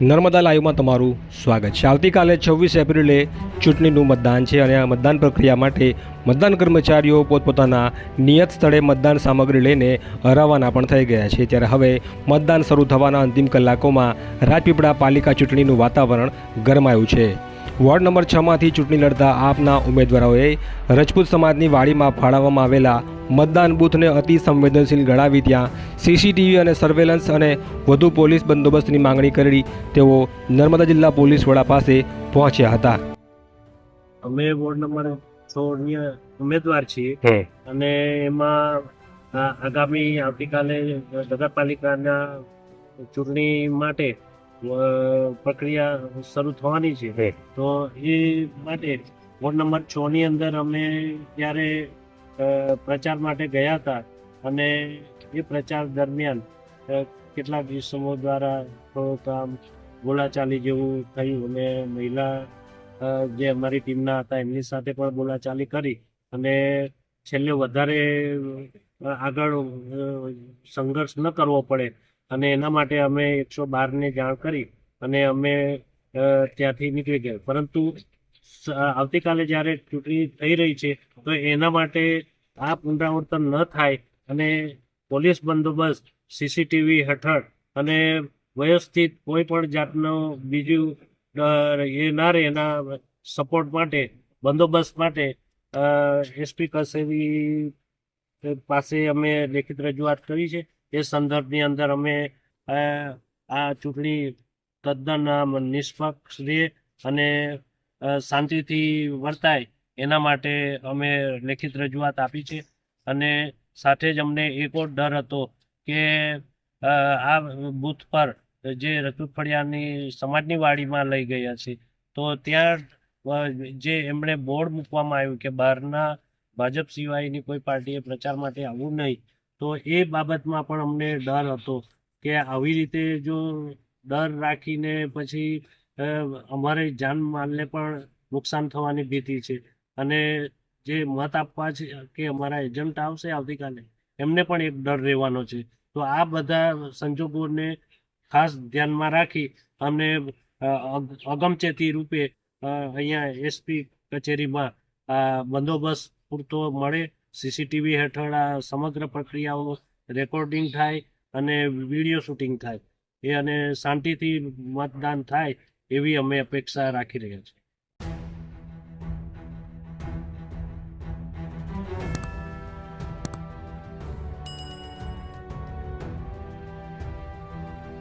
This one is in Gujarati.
નર્મદા લાઈવમાં તમારું સ્વાગત છે। આવતીકાલે 26 એપ્રિલે ચૂંટણીનું મતદાન છે અને આ મતદાન પ્રક્રિયા માટે મતદાન કર્મચારીઓ પોતપોતાના નિયત સ્થળે મતદાન સામગ્રી લઈને રવાના પણ થઈ ગયા છે। ત્યારે હવે મતદાન શરૂ થવાના અંતિમ કલાકોમાં રાજપીપળા પાલિકા ચૂંટણીનું વાતાવરણ ગરમાયું છે। વોર્ડ નંબર 6માંથી ચૂંટણી લડતા આપના ઉમેદવારોએ રજપૂત સમાજની વાડીમાં ફાળવવામાં આવેલા મતદાન બૂથને અતિ સંવેદનશીલ ગણાવી ત્યાં સીસીટીવી અને સર્વેલન્સ અને વધુ પોલીસ બંદોબસ્તની માંગણી કરી તેઓ નર્મદા જિલ્લા પોલીસ વડા પાસે પહોંચ્યા હતા। અમે વોર્ડ નંબર 6 ઉમેદવાર છીએ અને એમાં આગામી આવતીકાલે નગરપાલિકાના ચૂંટણી માટે પ્રક્રિયા શરૂ થવાની છે। તો એ માટે વોર્ડ નંબર 6ની અંદર અમે ત્યારે પ્રચાર માટે ગયા હતા અને એ પ્રચાર દરમિયાન કેટલાક ઇસમો દ્વારા થોડુંક આમ બોલાચાલી જેવું થયું અને મહિલા જે અમારી ટીમના હતા એમની સાથે પણ બોલાચાલી કરી અને છેલ્લે વધારે આગળ સંઘર્ષ ન કરવો પડે અને એના માટે અમે 112ને જાણ કરી અને અમે ત્યાંથી નીકળી ગયા। પરંતુ આવતીકાલે જ્યારે ચૂંટણી થઈ રહી છે તો એના માટે આ પુનરાવર્તન ન થાય અને પોલીસ બંદોબસ્ત સીસીટીવી હેઠળ અને વ્યવસ્થિત કોઈ પણ જાતનો બીજું એ ના રહે એના સપોર્ટ માટે બંદોબસ્ત માટે એસપી કચેરી પાસે અમે લેખિત રજૂઆત કરી છે। એ સંદર્ભની અંદર અમે આ ચૂંટણી તદ્દન નિષ્પક્ષ રહે અને શાંતિથી વર્તાય એના માટે અમે લેખિત રજૂઆત આપી છે અને સાથે જ અમને એક ઓર ડર હતો કે આ બૂથ પર જે રજપૂત ફળિયાની સમાજની વાડીમાં લઈ ગયા છે તો ત્યાં જે એમણે બોર્ડ મૂકવામાં આવ્યું કે બહારના ભાજપ સિવાયની કોઈ પાર્ટીએ પ્રચાર માટે આવવું નહીં, તો એ બાબતમાં પણ અમને ડર હતો કે આવી રીતે જો ડર રાખીને પછી અમારે જાનમાલને પણ નુકસાન થવાની ભીતિ છે અને જે મત આપવા છે કે અમારા એજન્ટ આવશે આવતીકાલે એમને પણ એક ડર રહેવાનો છે। તો આ બધા સંજોગોને ખાસ ધ્યાનમાં રાખી અમને અગમચેતી રૂપે અહીંયા એસપી કચેરીમાં બંદોબસ્ત પૂરતો મળે, સીસીટીવી હેઠળ આ સમગ્ર પ્રક્રિયાઓ રેકોર્ડિંગ થાય અને વિડીયો શૂટિંગ થાય એ અને શાંતિથી મતદાન થાય એવી અમે અપેક્ષા રાખી રહ્યા છીએ।